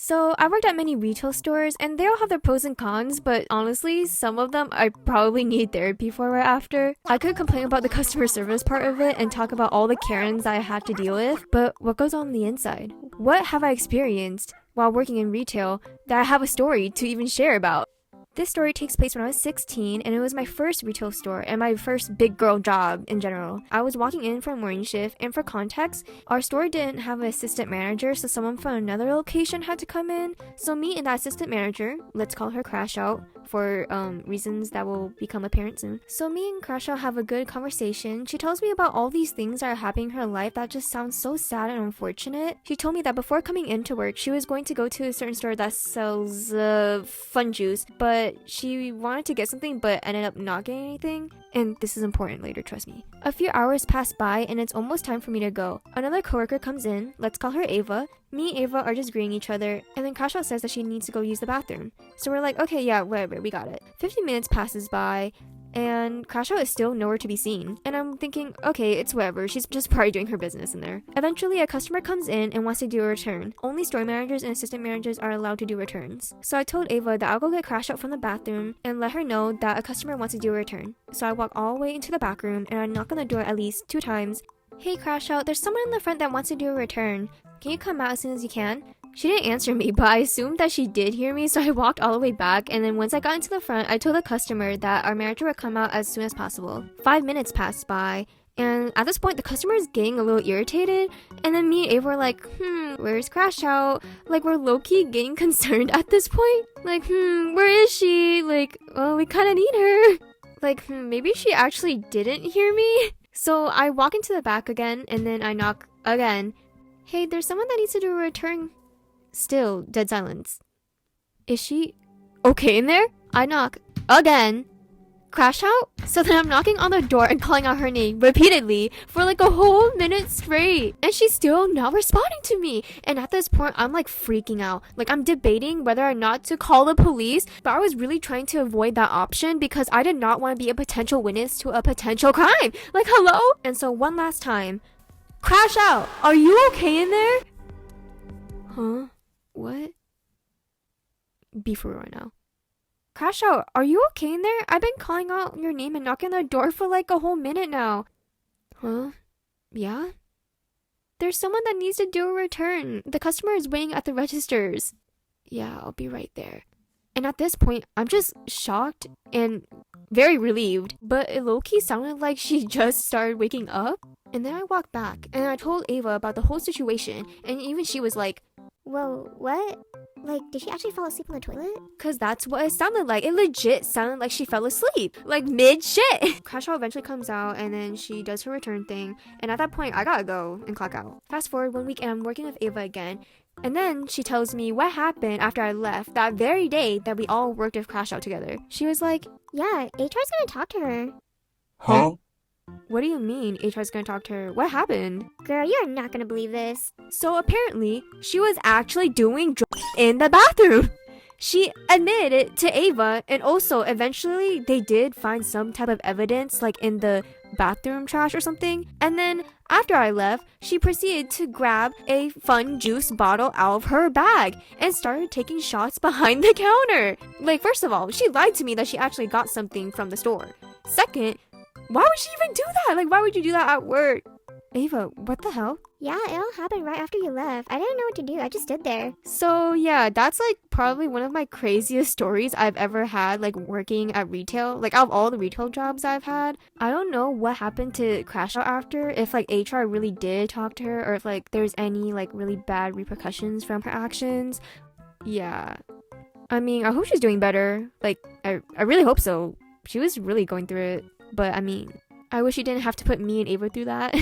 So I worked at many retail stores and they all have their pros and cons, but honestly, some of them I probably need therapy for right after. I could complain about the customer service part of it and talk about all the Karens I had to deal with, but what goes on the inside? What have I experienced while working in retail that I have a story to even share about? This story takes place when I was 16 and it was my first retail store and my first big girl job in general. I was walking in for a morning shift, and for context, our store didn't have an assistant manager, so someone from another location had to come in. So me and that assistant manager, let's call her Crash Out for reasons that will become apparent soon. So me and Crash Out have a good conversation. She tells me about all these things that are happening in her life that just sounds so sad and unfortunate. She told me that before coming into work, she was going to go to a certain store that sells fun juice, but she wanted to get something but ended up not getting anything. And this is important later, trust me. A few hours pass by and it's almost time for me to go. Another coworker comes in, let's call her Ava. Me and Ava are just greeting each other, and then Crash Out says that she needs to go use the bathroom. So we're like, okay, yeah, whatever, we got it. 50 minutes passes by, and Crash Out is still nowhere to be seen. And I'm thinking, okay, it's whatever, she's just probably doing her business in there. Eventually, a customer comes in and wants to do a return. Only store managers and assistant managers are allowed to do returns. So I told Ava that I'll go get Crash Out from the bathroom and let her know that a customer wants to do a return. So I walk all the way into the back room and I knock on the door at least 2 times. Hey Crash Out, there's someone in the front that wants to do a return. Can you come out as soon as you can? She didn't answer me, but I assumed that she did hear me, so I walked all the way back, and then once I got into the front, I told the customer that our manager would come out as soon as possible. 5 minutes passed by, and at this point, the customer is getting a little irritated, and then me and Ava were like, where's Crash Out? Like, we're low-key getting concerned at this point. Like, where is she? Like, well, we kinda need her. Like, maybe she actually didn't hear me? So I walk into the back again, and then I knock again. Hey, there's someone that needs to do a return. Still, dead silence. Is she okay in there? I knock again. Crash Out? So then I'm knocking on the door and calling out her name repeatedly for like a whole minute straight. And she's still not responding to me. And at this point, I'm like freaking out. Like I'm debating whether or not to call the police. But I was really trying to avoid that option because I did not want to be a potential witness to a potential crime. Like, hello? And so one last time. Crash Out! Are you okay in there? Huh? What? Be for real right now. Crash Out, are you okay in there? I've been calling out your name and knocking on the door for like a whole minute now. Huh? Yeah? There's someone that needs to do a return. The customer is waiting at the registers. Yeah, I'll be right there. And at this point, I'm just shocked and very relieved, but it low-key sounded like she just started waking up. And then I walked back and I told Ava about the whole situation, and even she was like, Whoa, what? Like, did she actually fall asleep on the toilet? cause that's what it sounded like. It legit sounded like she fell asleep, like mid shit. Crash Out eventually comes out and then she does her return thing, and at that point I gotta go and clock out. Fast forward 1 week and I'm working with Ava again, and then she tells me what happened after I left that very day that we all worked with Crash Out together. She was like, Yeah, HR's gonna talk to her. Huh? what do you mean HR's gonna talk to her? What happened? Girl, you're not gonna believe this. So apparently, she was actually doing drugs in the bathroom. She admitted it to Ava, and also eventually they did find some type of evidence, like in the bathroom trash or something. And then after I left, she proceeded to grab a fun juice bottle out of her bag and started taking shots behind the counter. Like, first of all, she lied to me that she actually got something from the store. Second, why would she even do that? Like, why would you do that at work? Ava, what the hell? Yeah, it all happened right after you left. I didn't know what to do. I just stood there. So yeah, that's like probably one of my craziest stories I've ever had, like working at retail. Like out of all the retail jobs I've had, I don't know what happened to Crash Out after, if like HR really did talk to her or if like there's any like really bad repercussions from her actions. Yeah. I mean, I hope she's doing better. Like, I really hope so. She was really going through it. But I mean, I wish she didn't have to put me and Ava through that.